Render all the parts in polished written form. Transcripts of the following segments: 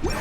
Wait!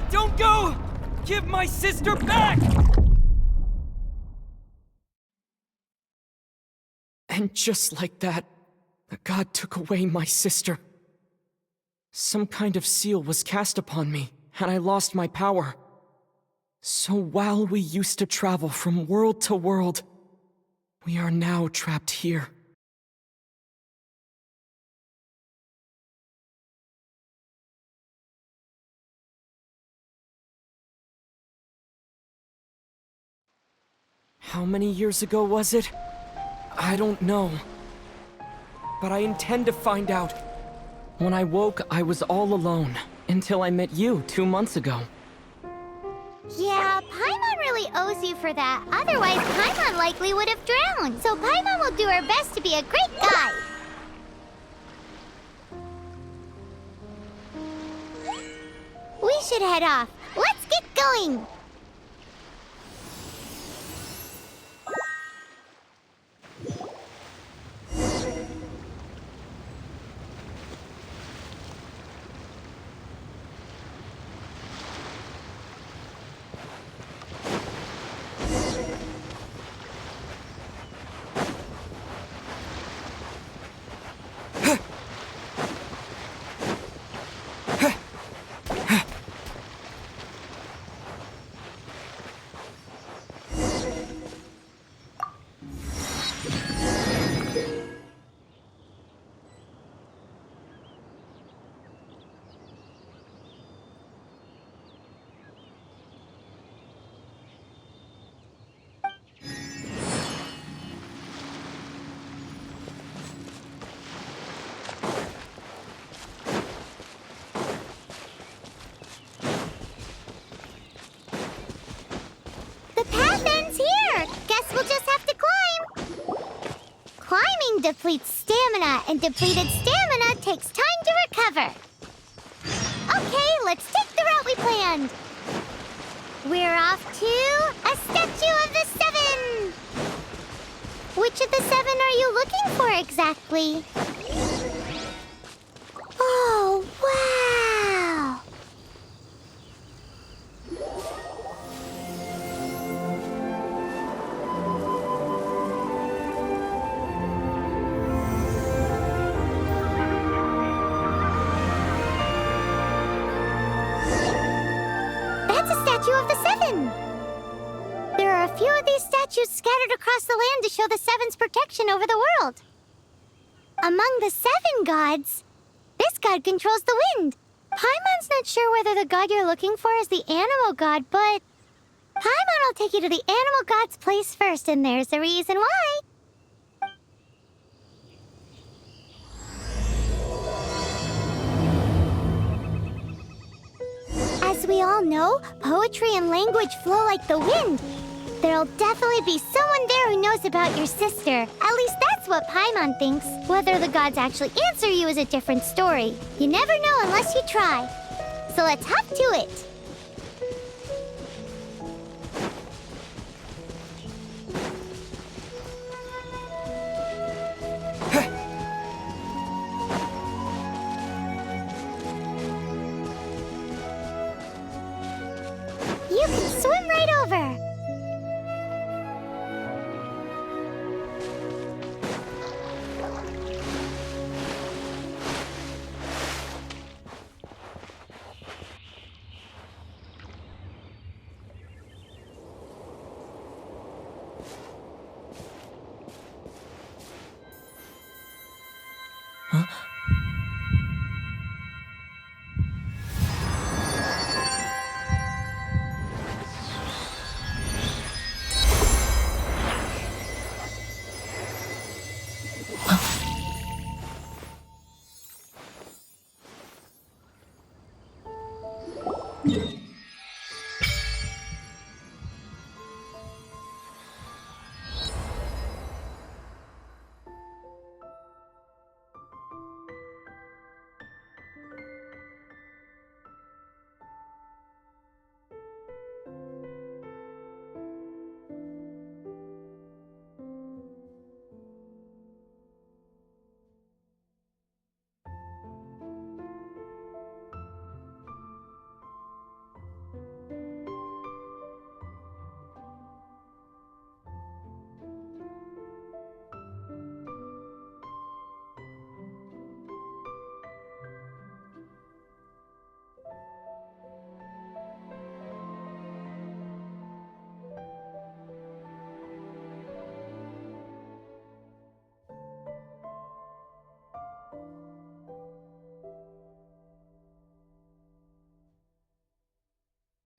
Don't go! Give my sister back! And just like that, the god took away my sister. Some kind of seal was cast upon me, and I lost my power. So while we used to travel from world to world, we are now trapped here. How many years ago was it? I don't know. But I intend to find out. When I woke, I was all alone, until I met you 2 months ago. Yeah, Paimon really owes you for that. Otherwise, Paimon likely would have drowned. So Paimon will do her best to be a great guide. We should head off. Let's get going! Depletes stamina, and depleted stamina takes time to recover. Okay, let's take the route we planned. We're off to a Statue of the Seven. Which of the 7 are you looking for exactly? Oh, wow! Of the 7. There are a few of these statues scattered across the land to show the 7's protection over the world. Among the 7 gods, this god controls the wind. Paimon's not sure whether the god you're looking for is the animal god, but Paimon will take you to the animal god's place first, and there's the reason why. As we all know, poetry and language flow like the wind. There'll definitely be someone there who knows about your sister. At least that's what Paimon thinks. Whether the gods actually answer you is a different story. You never know unless you try. So let's hop to it. You can swim right over.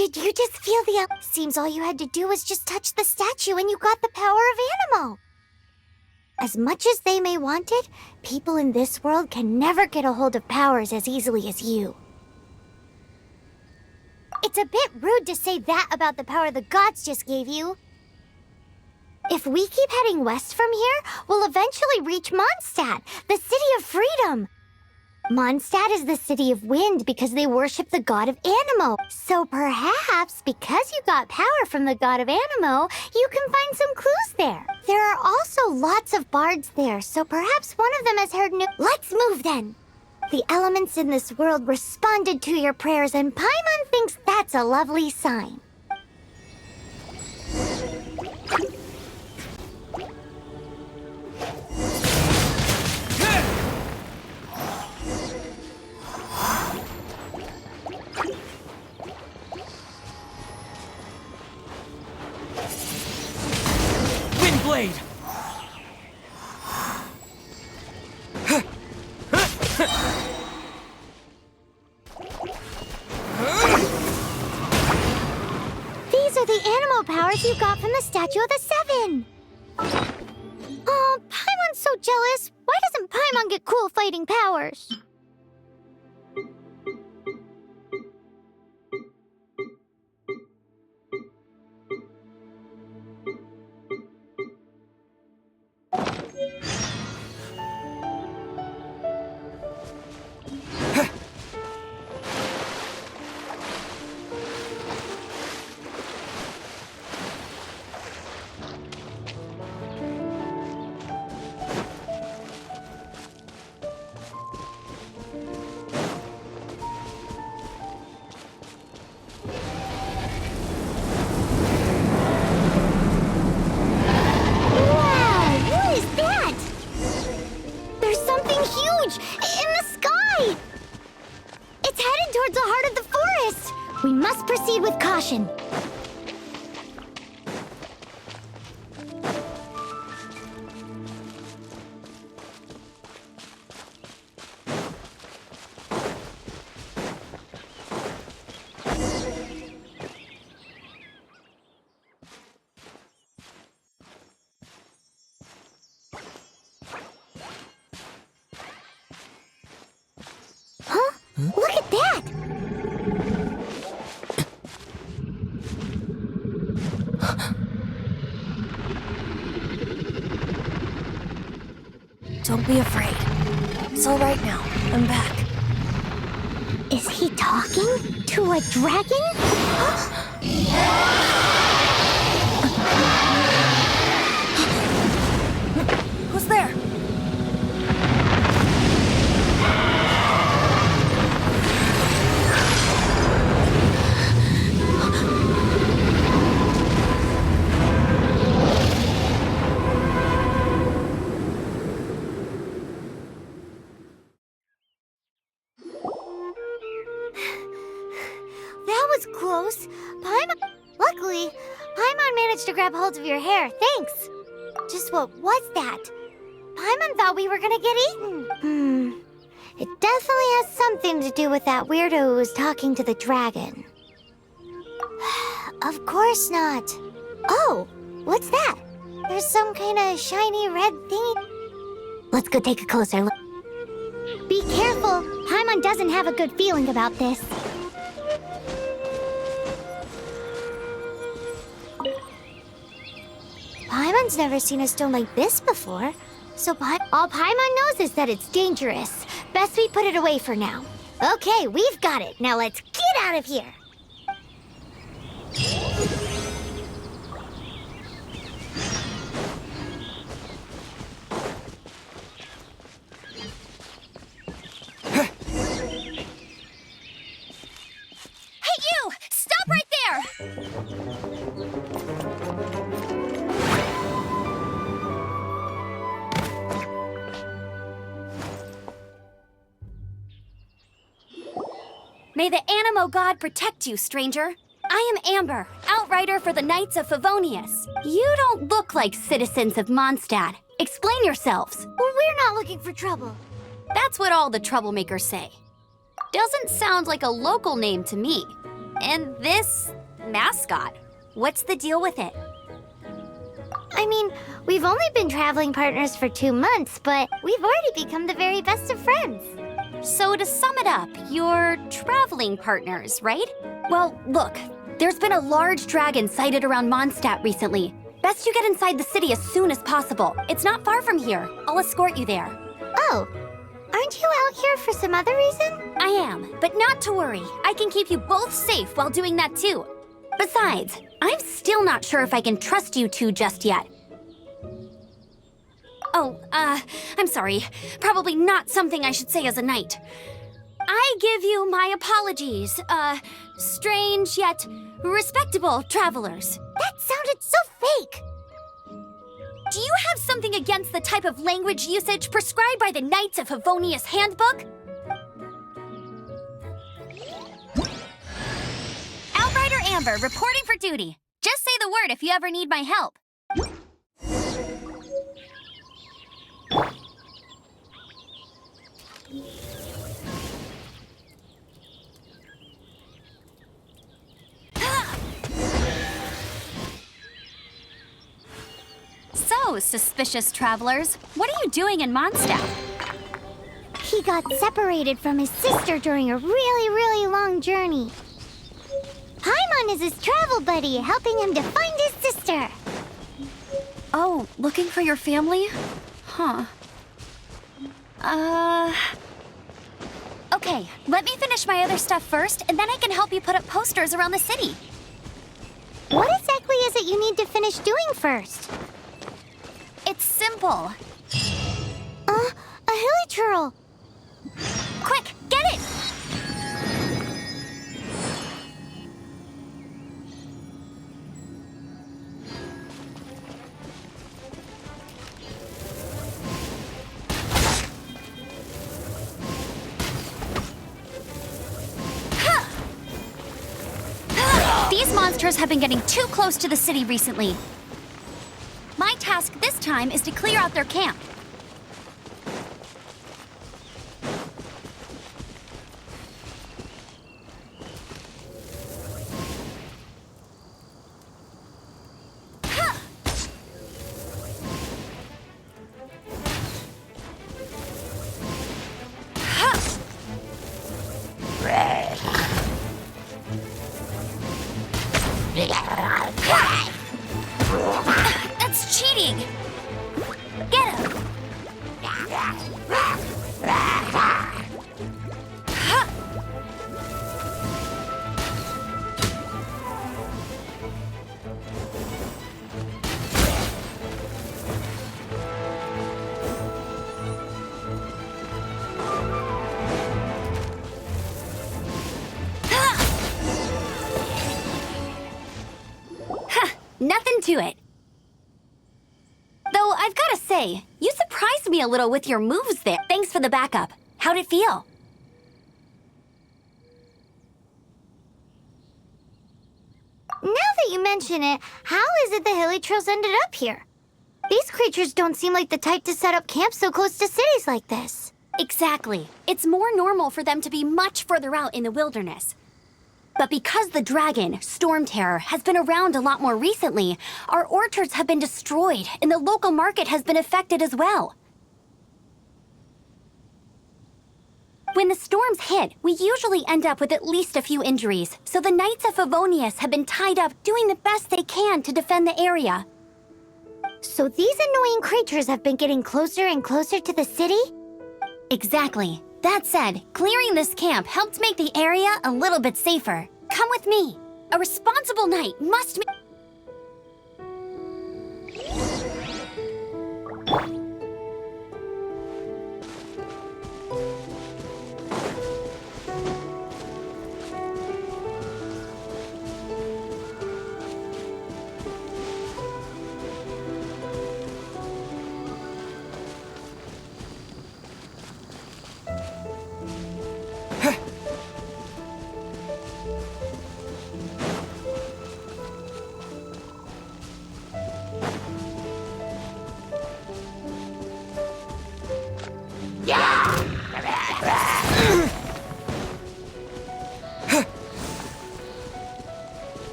Did you just feel the... Seems all you had to do was just touch the statue and you got the power of Animo. As much as they may want it, people in this world can never get a hold of powers as easily as you. It's a bit rude to say that about the power the gods just gave you. If we keep heading west from here, we'll eventually reach Mondstadt, the city of freedom. Mondstadt is the city of wind because they worship the god of Animo. So perhaps, because you got power from the god of Animo, you can find some clues there. There are also lots of bards there, so perhaps one of them has heard new... Let's move then! The elements in this world responded to your prayers, and Paimon thinks that's a lovely sign. Blade! These are the animal powers you got from the Statue of the Seven! Oh, Paimon's so jealous. Why doesn't Paimon get cool fighting powers? We must proceed with caution. Huh? Look at that! Don't be afraid. It's all right now. I'm back. Is he talking to a dragon? Who's there? Close. Luckily, Paimon managed to grab hold of your hair. Thanks. Just what was that? Paimon thought we were gonna get eaten. It definitely has something to do with that weirdo who was talking to the dragon. Of course not. Oh, what's that? There's some kind of shiny red thing. Let's go take a closer look. Be careful. Paimon doesn't have a good feeling about this. Paimon's never seen a stone like this before, so all Paimon knows is that it's dangerous. Best we put it away for now. Okay, we've got it. Now let's get out of here. Hey, you! Stop right there! May the Animo God protect you, stranger. I am Amber, outrider for the Knights of Favonius. You don't look like citizens of Mondstadt. Explain yourselves. Well, we're not looking for trouble. That's what all the troublemakers say. Doesn't sound like a local name to me. And this mascot. What's the deal with it? I mean, we've only been traveling partners for 2 months, but we've already become the very best of friends. So to sum it up, you're traveling partners, right? Well, look, there's been a large dragon sighted around Mondstadt recently. Best you get inside the city as soon as possible. It's not far from here. I'll escort you there. Oh, aren't you out here for some other reason? I am, but not to worry. I can keep you both safe while doing that too. Besides, I'm still not sure if I can trust you two just yet. Oh, I'm sorry. Probably not something I should say as a knight. I give you my apologies, strange yet respectable travelers. That sounded so fake. Do you have something against the type of language usage prescribed by the Knights of Favonius Handbook? Outrider Amber, reporting for duty. Just say the word if you ever need my help. So, suspicious travelers, what are you doing in Mondstadt? He got separated from his sister during a really long journey. Paimon is his travel buddy, helping him to find his sister. Oh, looking for your family? Huh. Okay, let me finish my other stuff first, and then I can help you put up posters around the city. What exactly is it you need to finish doing first? It's simple. A hilichurl. Quick, get it! These monsters have been getting too close to the city recently. My task this time is to clear out their camp. That's cheating! Get him! Nothing to it. Though I've gotta say, you surprised me a little with your moves there. Thanks for the backup. How'd it feel? Now that you mention it, how is it the hilichurls ended up here? These creatures don't seem like the type to set up camp so close to cities like this. Exactly. It's more normal for them to be much further out in the wilderness. But because the dragon, Storm Terror, has been around a lot more recently, our orchards have been destroyed and the local market has been affected as well. When the storms hit, we usually end up with at least a few injuries, so the Knights of Favonius have been tied up doing the best they can to defend the area. So these annoying creatures have been getting closer and closer to the city? Exactly. That said, clearing this camp helped make the area a little bit safer. Come with me. A responsible knight must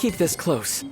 keep this close.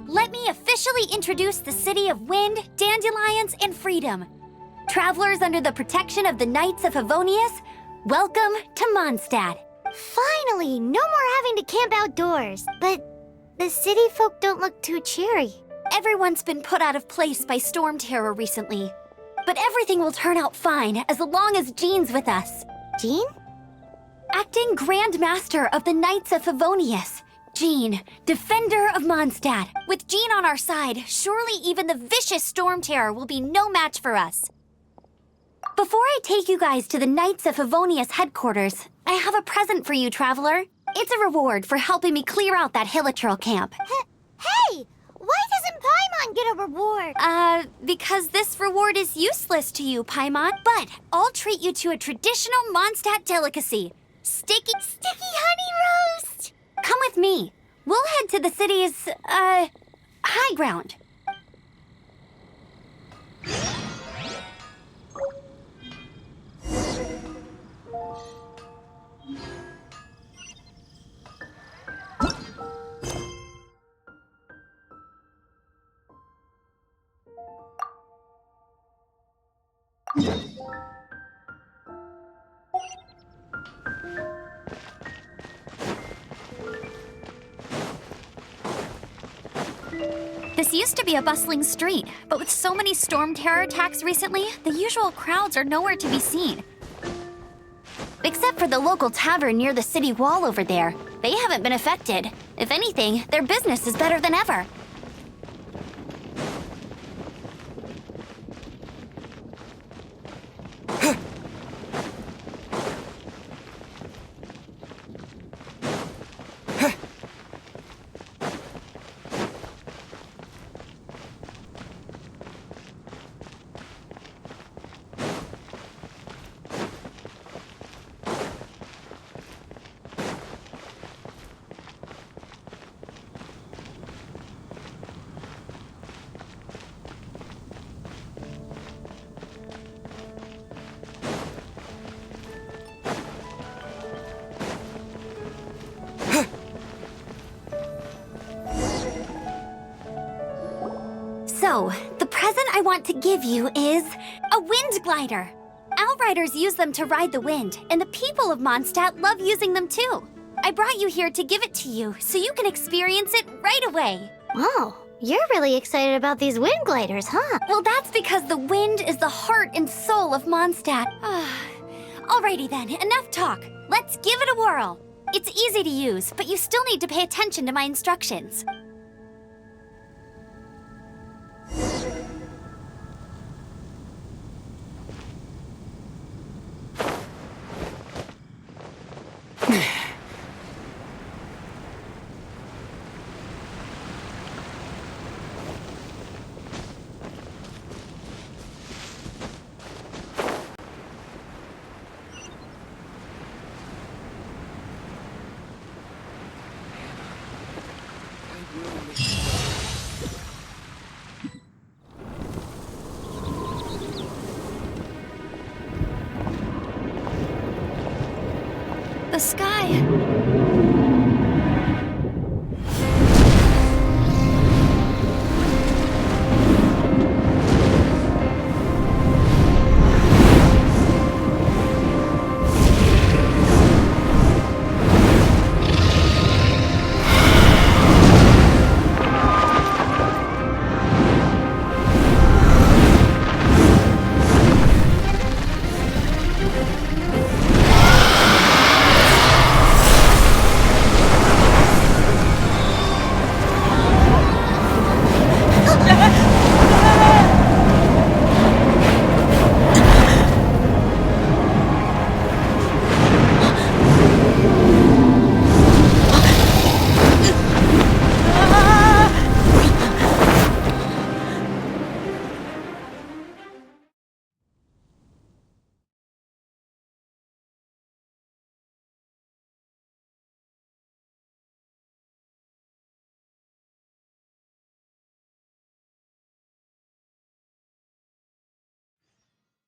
Let me officially introduce the city of wind, dandelions, and freedom. Travelers under the protection of the Knights of Favonius, welcome to Mondstadt. Finally, no more having to camp outdoors. But the city folk don't look too cheery. Everyone's been put out of place by storm terror recently. But everything will turn out fine as long as Jean's with us. Jean? Acting Grand Master of the Knights of Favonius. Jean, Defender of Mondstadt. With Jean on our side, surely even the vicious storm terror will be no match for us. Before I take you guys to the Knights of Favonius headquarters, I have a present for you, Traveler. It's a reward for helping me clear out that Hilichurl camp. Hey! Why doesn't Paimon get a reward? Because this reward is useless to you, Paimon. But I'll treat you to a traditional Mondstadt delicacy. Sticky honey roast! Come with me. We'll head to the city's, high ground. This used to be a bustling street, but with so many storm terror attacks recently, the usual crowds are nowhere to be seen. Except for the local tavern near the city wall over there. They haven't been affected. If anything, their business is better than ever. So, the present I want to give you is a wind glider. Outriders use them to ride the wind, and the people of Mondstadt love using them too. I brought you here to give it to you, so you can experience it right away. Wow, you're really excited about these wind gliders, huh? Well, that's because the wind is the heart and soul of Mondstadt. Alrighty then, enough talk. Let's give it a whirl. It's easy to use, but you still need to pay attention to my instructions. sky.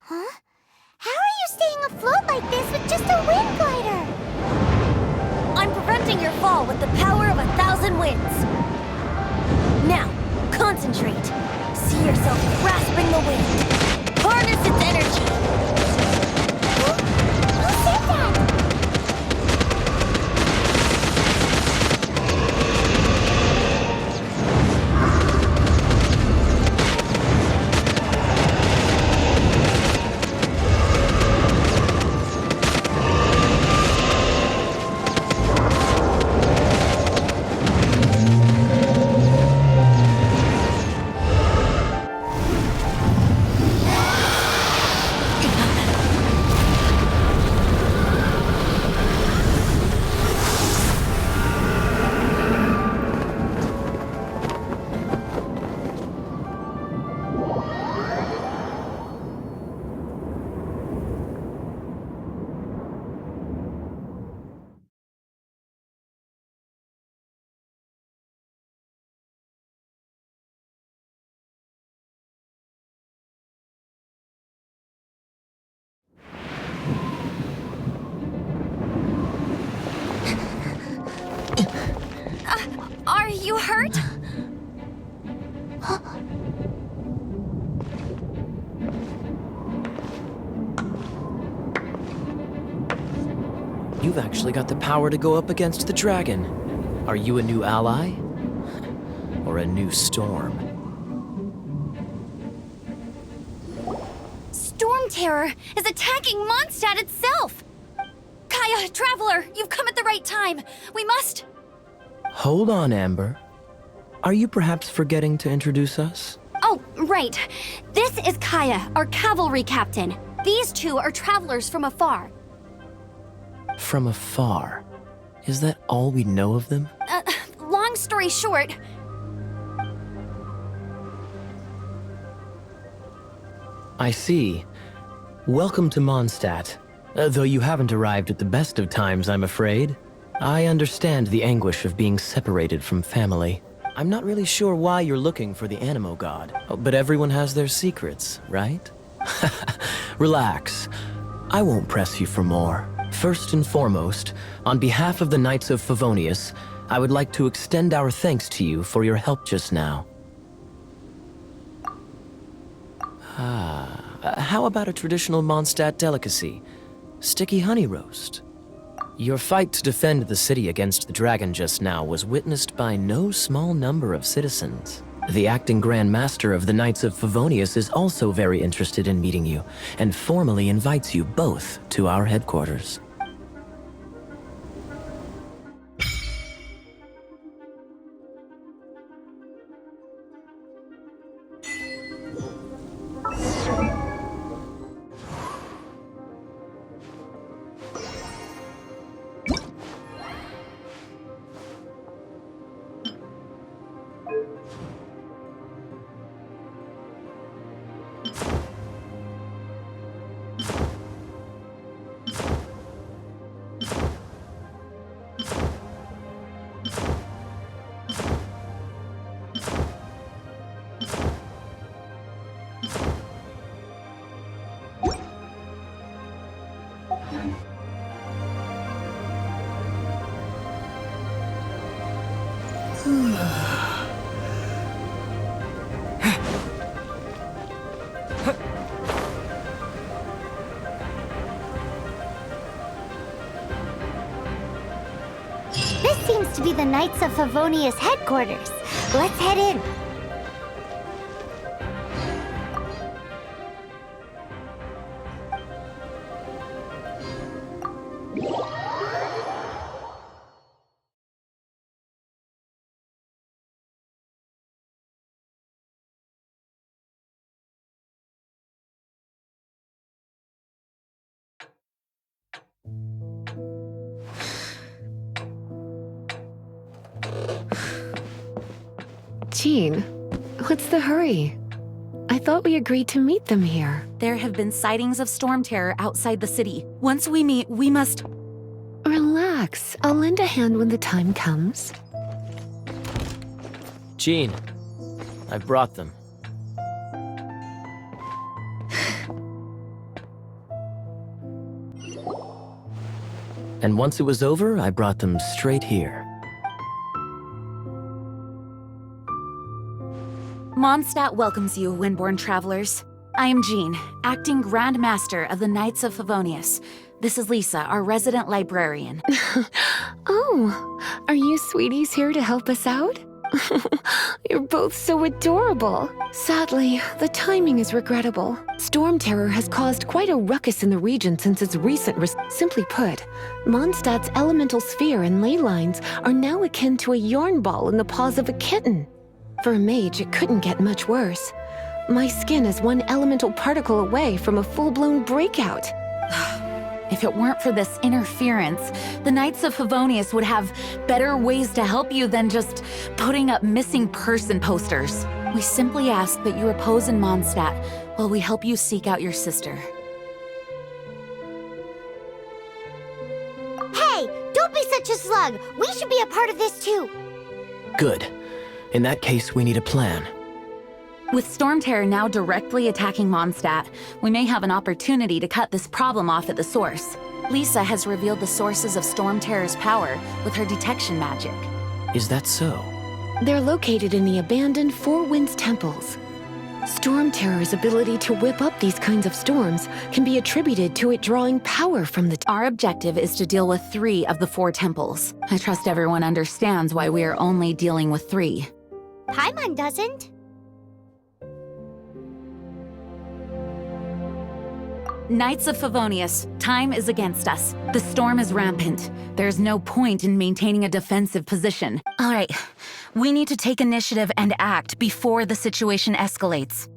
Huh? How are you staying afloat like this with just a wind glider? I'm preventing your fall with the power of 1,000 winds. Now, concentrate. See yourself grasping the wind. Harness its energy. Who said that? Are you hurt? You've actually got the power to go up against the dragon. Are you a new ally? Or a new storm? Storm Terror is attacking Mondstadt itself! Kaya, Traveler, you've come at the right time. We must... Hold on, Amber. Are you perhaps forgetting to introduce us? Oh, right. This is Kaya, our cavalry captain. These two are travelers from afar. From afar. Is that all we know of them? Long story short... I see. Welcome to Mondstadt. Though you haven't arrived at the best of times, I'm afraid. I understand the anguish of being separated from family. I'm not really sure why you're looking for the Animo God, but everyone has their secrets, right? Relax. I won't press you for more. First and foremost, on behalf of the Knights of Favonius, I would like to extend our thanks to you for your help just now. How about a traditional Mondstadt delicacy? Sticky honey roast. Your fight to defend the city against the dragon just now was witnessed by no small number of citizens. The acting Grand Master of the Knights of Favonius is also very interested in meeting you, and formally invites you both to our headquarters. to be the Knights of Favonia's headquarters. Let's head in. Jean, what's the hurry? I thought we agreed to meet them here. There have been sightings of storm terror outside the city. Once we meet, we must... Relax. I'll lend a hand when the time comes. Jean, I've brought them. And once it was over, I brought them straight here. Mondstadt welcomes you, Windborn travelers. I am Jean, acting Grand Master of the Knights of Favonius. This is Lisa, our resident librarian. Oh, are you sweeties here to help us out? You're both so adorable. Sadly, the timing is regrettable. Storm terror has caused quite a ruckus in the region since its recent Simply put, Mondstadt's elemental sphere and ley lines are now akin to a yarn ball in the paws of a kitten. For a mage, it couldn't get much worse. My skin is one elemental particle away from a full-blown breakout. If it weren't for this interference, the Knights of Favonius would have better ways to help you than just putting up missing person posters. We simply ask that you repose in Mondstadt while we help you seek out your sister. Hey, don't be such a slug. We should be a part of this too. Good. In that case, we need a plan. With storm terror now directly attacking Mondstadt, we may have an opportunity to cut this problem off at the source. Lisa has revealed the sources of storm terror's power with her detection magic. Is that so? They're located in the abandoned Four Winds temples. Storm terror's ability to whip up these kinds of storms can be attributed to it drawing power from the Our objective is to deal with 3 of the 4 temples. I trust everyone understands why we are only dealing with 3. Paimon doesn't. Knights of Favonius, time is against us. The storm is rampant. There's no point in maintaining a defensive position. All right, we need to take initiative and act before the situation escalates.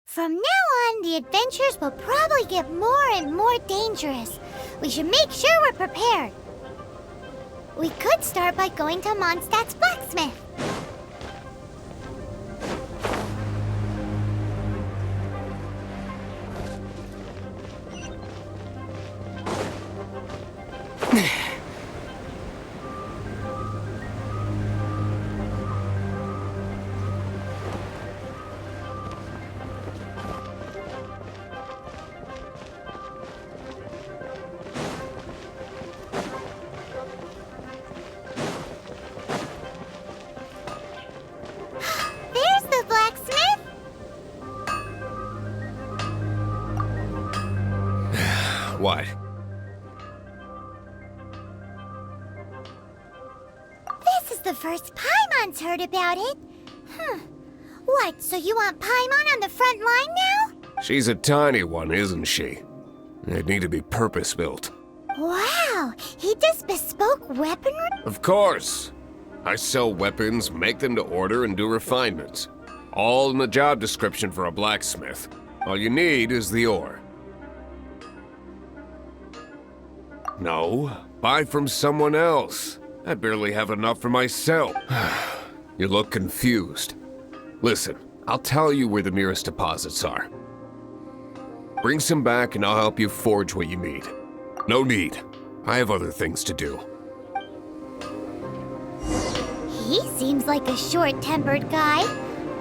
From now on, the adventures will probably get more and more dangerous. We should make sure we're prepared. We could start by going to Mondstadt's blacksmith. Why? first Paimon's heard about it. What, so you want Paimon on the front line now? She's a tiny one, isn't she? They'd need to be purpose-built. Wow, he does bespoke weaponry? Of course. I sell weapons, make them to order, and do refinements. All in the job description for a blacksmith. All you need is the ore. No, buy from someone else. I barely have enough for myself. You look confused. Listen, I'll tell you where the nearest deposits are. Bring some back and I'll help you forge what you need. No need. I have other things to do. He seems like a short-tempered guy.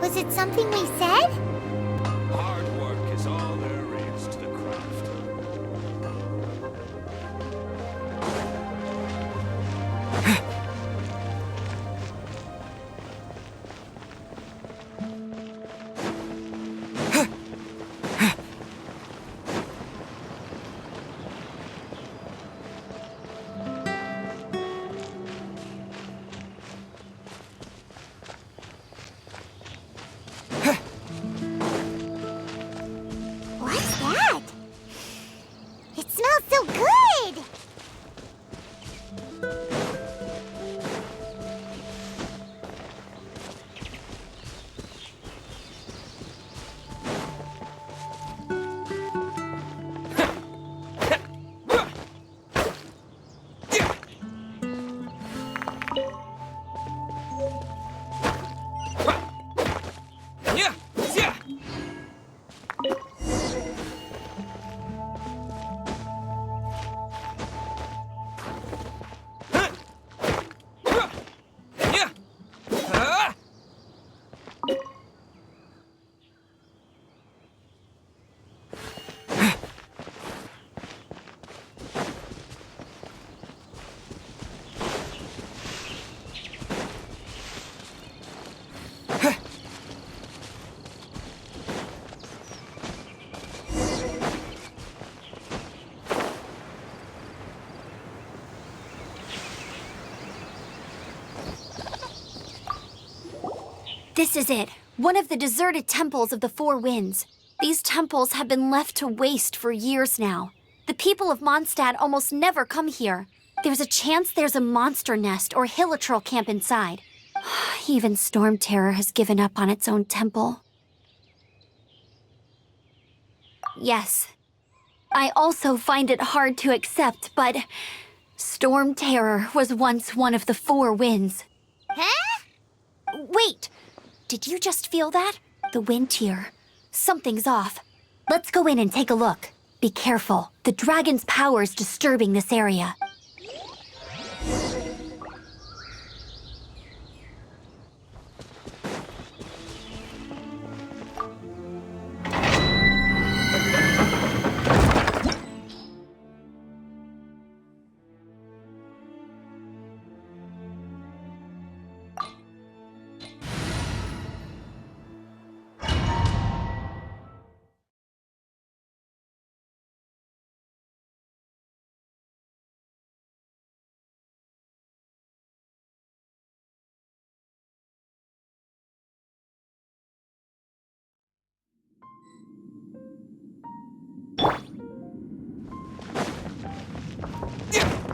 Was it something we said? Hard work is all there is to the craft. What's that? It smells so good! This is it. One of the deserted temples of the Four Winds. These temples have been left to waste for years now. The people of Mondstadt almost never come here. There's a chance there's a monster nest or Hilitrol camp inside. Even Storm Terror has given up on its own temple. Yes. I also find it hard to accept, but Storm Terror was once one of the Four Winds. Huh? Wait! Did you just feel that? The wind here. Something's off. Let's go in and take a look. Be careful. The dragon's power's disturbing this area.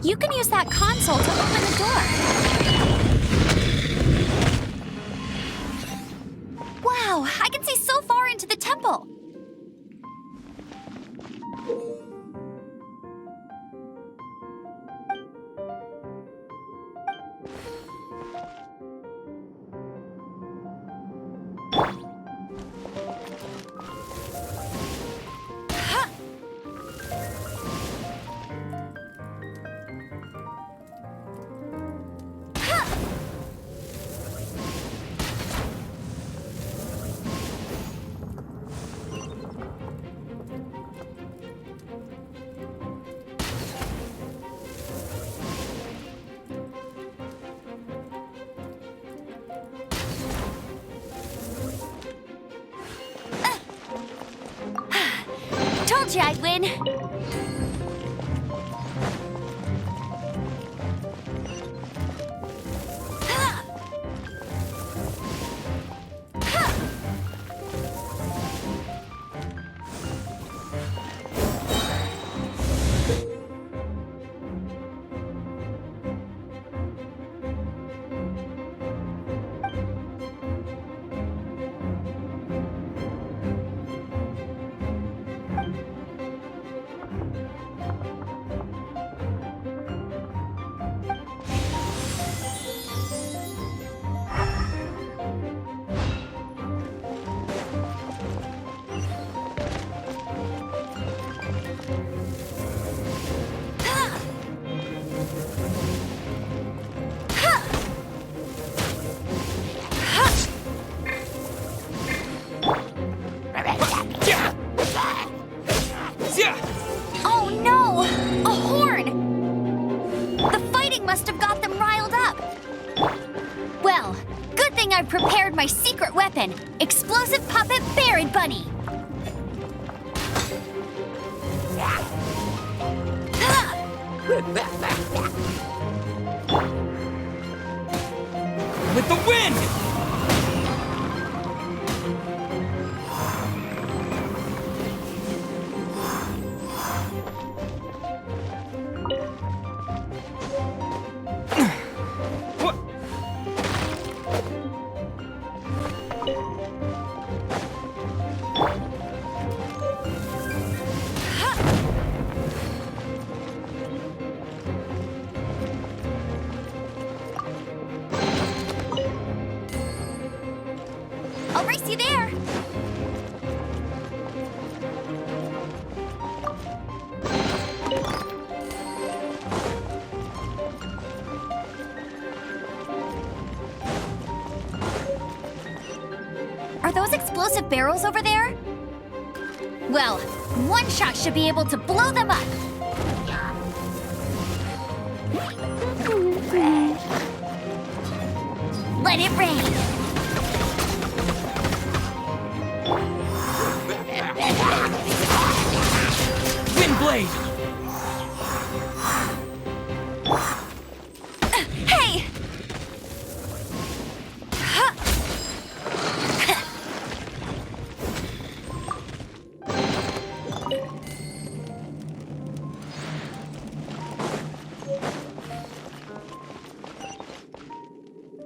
You can use that console to open the door. Wow, I can see so far into the temple. Told you I'd win. secret weapon, Explosive Puppet Baron Bunny. With the wind! What? I'll race you there. Are those explosive barrels over there? Well, one shot should be able to blow them up. Let it rain. Windblade! Hey!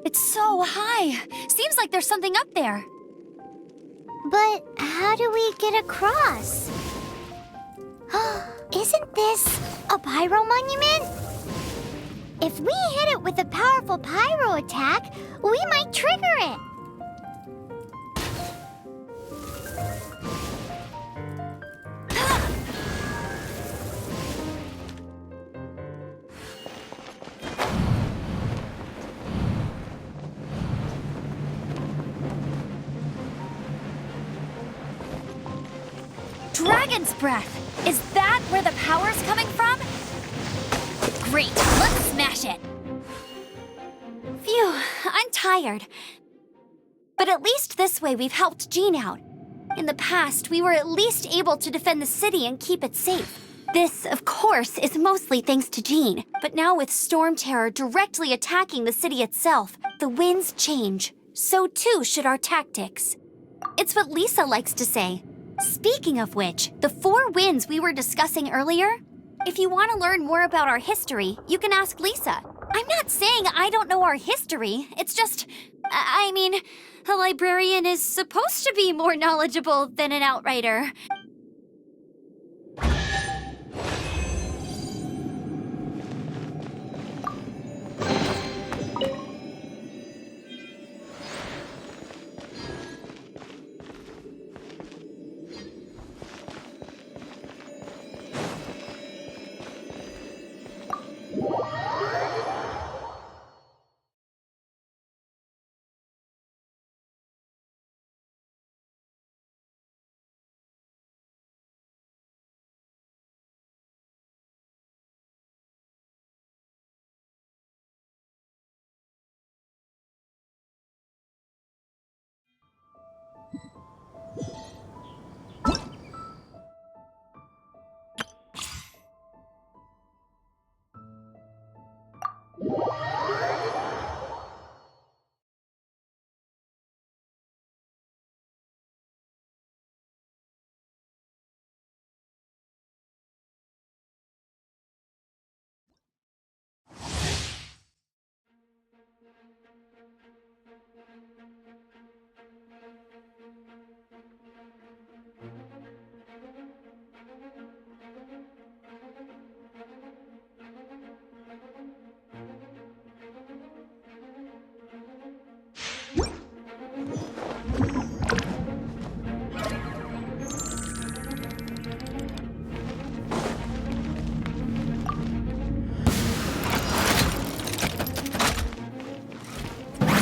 It's so high. Seems like there's something up there. But how do we get across? Isn't this a pyro monument? If we hit it with a powerful pyro attack, we might trigger it. Dragon's breath! Is that where the power's coming from? Great, let's smash it! Phew, I'm tired. But at least this way we've helped Jean out. In the past, we were at least able to defend the city and keep it safe. This, of course, is mostly thanks to Jean. But now with Storm Terror directly attacking the city itself, the winds change. So too should our tactics. It's what Lisa likes to say. Speaking of which, the 4 winds we were discussing earlier, if you want to learn more about our history, you can ask Lisa. I'm not saying I don't know our history, it's just, I mean, a librarian is supposed to be more knowledgeable than an outrider.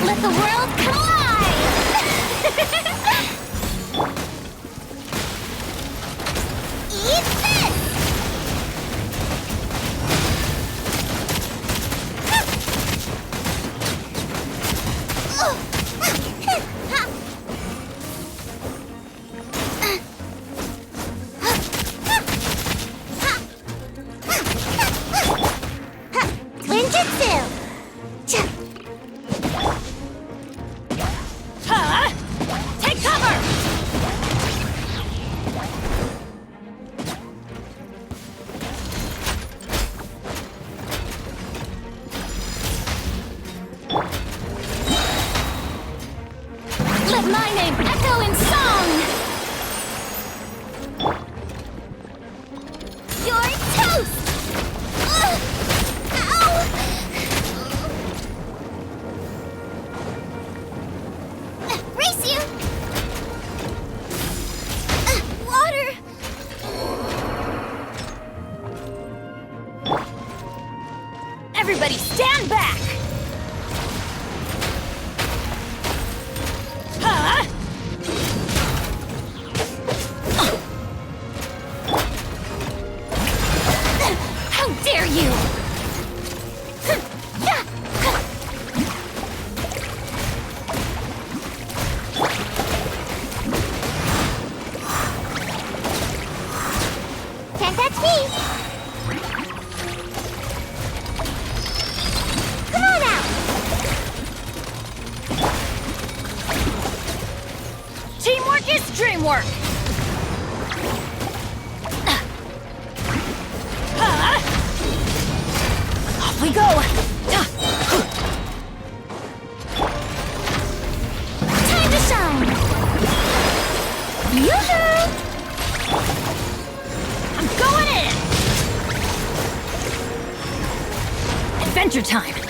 Let the world come alive! Eat this! Let my name echo in song! You're toast! Ugh! Ow! Race you! Water! Everybody stand back! Huh? How dare you! Can't touch me! Come on out! Teamwork is dreamwork! Off we go! Time to shine! Yoo-hoo! I'm going in! Adventure time!